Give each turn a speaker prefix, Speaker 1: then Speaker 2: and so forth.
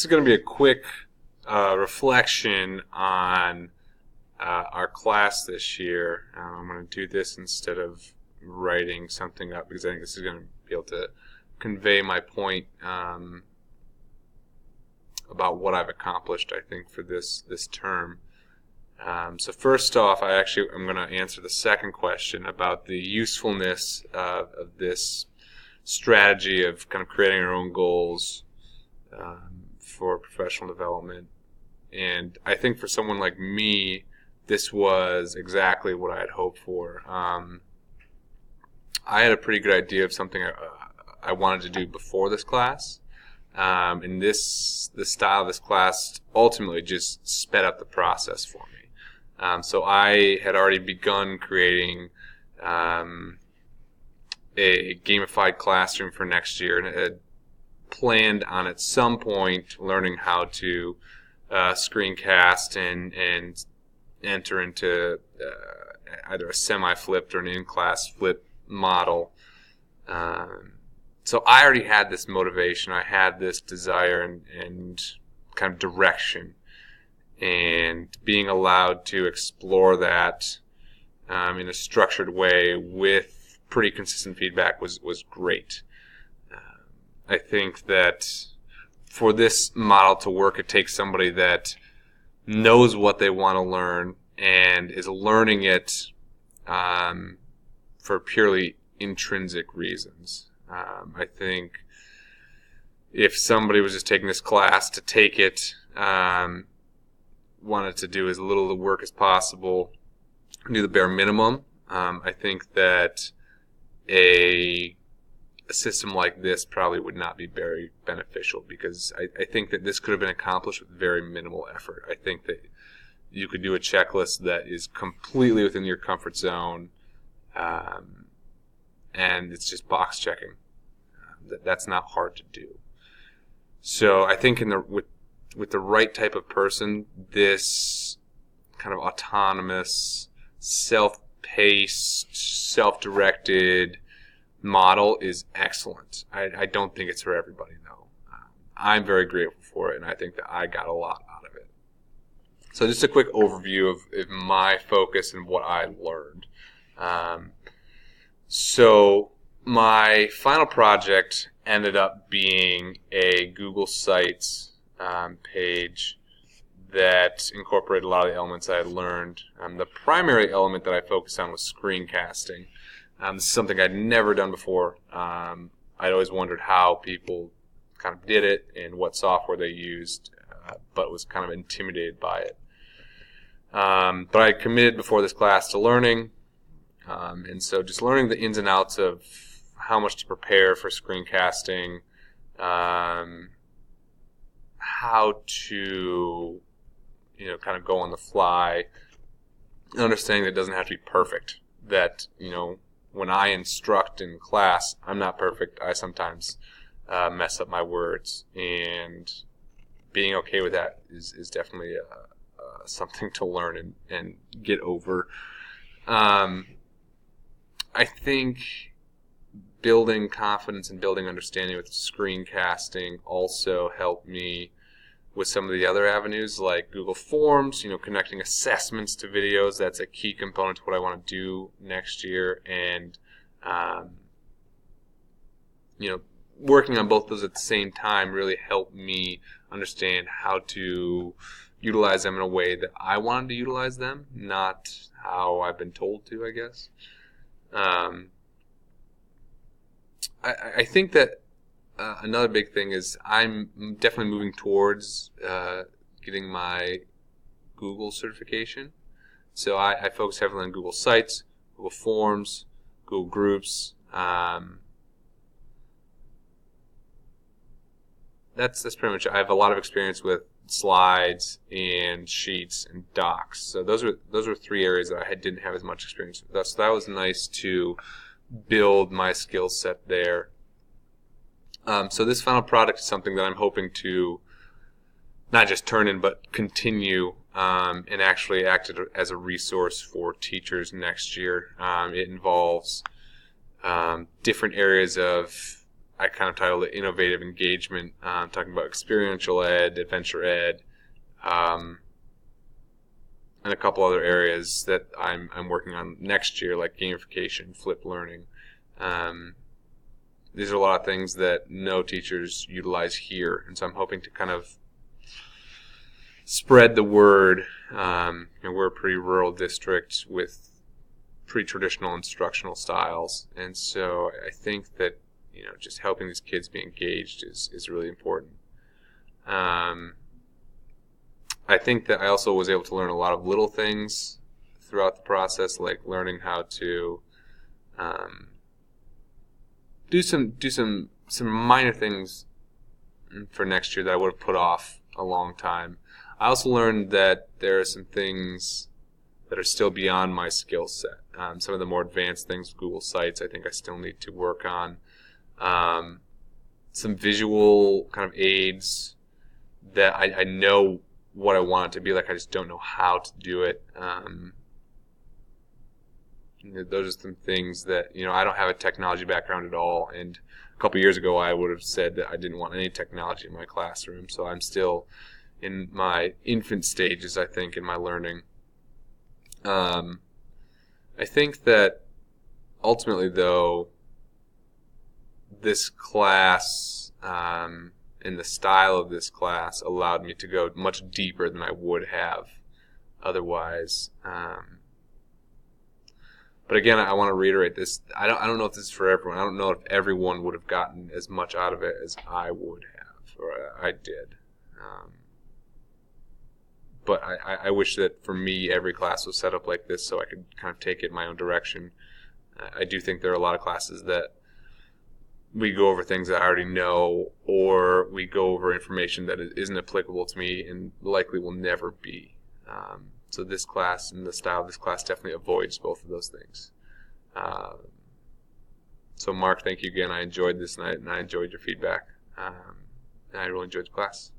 Speaker 1: is going to be a quick reflection on our class this year. I'm going to do this instead of writing something up because I think this is going to be able to convey my point about what I've accomplished, I think, for this term. So first off, I'm going to answer the second question about the usefulness of this strategy of kind of creating our own goals for professional development. And I think for someone like me, this was exactly what I had hoped for. I had a pretty good idea of something I wanted to do before this class. And the style of this class ultimately just sped up the process for me. So I had already begun creating a gamified classroom for next year, and had planned on at some point learning how to screencast and enter into either a semi-flipped or an in-class flip model. So I already had this motivation. I had this desire and kind of direction. And being allowed to explore that in a structured way with pretty consistent feedback was great. I think that for this model to work, it takes somebody that knows what they want to learn and is learning it for purely intrinsic reasons. I think if somebody was just taking this class to take it, wanted to do as little of the work as possible, do the bare minimum, I think that a system like this probably would not be very beneficial, because I think that this could have been accomplished with very minimal effort. I think that you could do a checklist that is completely within your comfort zone, and it's just box checking. That's not hard to do. So I think with the right type of person, this kind of autonomous, self-paced, self-directed model is excellent. I don't think it's for everybody, though. I'm very grateful for it, and I think that I got a lot out of it. So just a quick overview of my focus and what I learned. So my final project ended up being a Google Sites page that incorporated a lot of the elements I had learned. The primary element that I focused on was screencasting. This is something I'd never done before. I'd always wondered how people kind of did it and what software they used, but was kind of intimidated by it. But I committed before this class to learning, and so just learning the ins and outs of how much to prepare for screencasting, how to, kind of go on the fly, understanding that it doesn't have to be perfect. That, when I instruct in class, I'm not perfect. I sometimes mess up my words, and being okay with that is definitely something to learn and get over. I think building confidence and building understanding with screencasting also helped me with some of the other avenues like Google Forms, connecting assessments to videos. That's a key component to what I want to do next year. And, working on both those at the same time really helped me understand how to utilize them in a way that I wanted to utilize them, not how I've been told to, I guess. I think that another big thing is I'm definitely moving towards getting my Google certification. So I focus heavily on Google Sites, Google Forms, Google Groups. That's pretty much it. I have a lot of experience with slides and sheets and docs. So those are three areas that I didn't have as much experience with. So that was nice to build my skill set there. So this final product is something that I'm hoping to not just turn in, but continue and actually act as a resource for teachers next year. It involves different areas of I kind of titled it Innovative Engagement, talking about experiential ed, adventure ed, and a couple other areas that I'm working on next year, like gamification, flipped learning. These are a lot of things that no teachers utilize here, and so I'm hoping to kind of spread the word. We're a pretty rural district with pretty traditional instructional styles, and so I think that just helping these kids be engaged is really important. I think that I also was able to learn a lot of little things throughout the process, like learning how to do some minor things for next year that I would have put off a long time. I also learned that there are some things that are still beyond my skill set. Some of the more advanced things, Google Sites, I think I still need to work on. Some visual kind of aids that I know what I want it to be like, I just don't know how to do it. Those are some things that, I don't have a technology background at all, and a couple years ago I would have said that I didn't want any technology in my classroom, so I'm still in my infant stages, I think, in my learning. I think that ultimately, though, this class and the style of this class allowed me to go much deeper than I would have otherwise. But again, I want to reiterate this. I don't know if this is for everyone. I don't know if everyone would have gotten as much out of it as I would have, or I did. But I wish that for me, every class was set up like this so I could kind of take it in my own direction. I do think there are a lot of classes that we go over things that I already know, or we go over information that isn't applicable to me and likely will never be. So this class and the style of this class definitely avoids both of those things. So Mark, thank you again. I enjoyed this night, and I enjoyed your feedback. And I really enjoyed the class.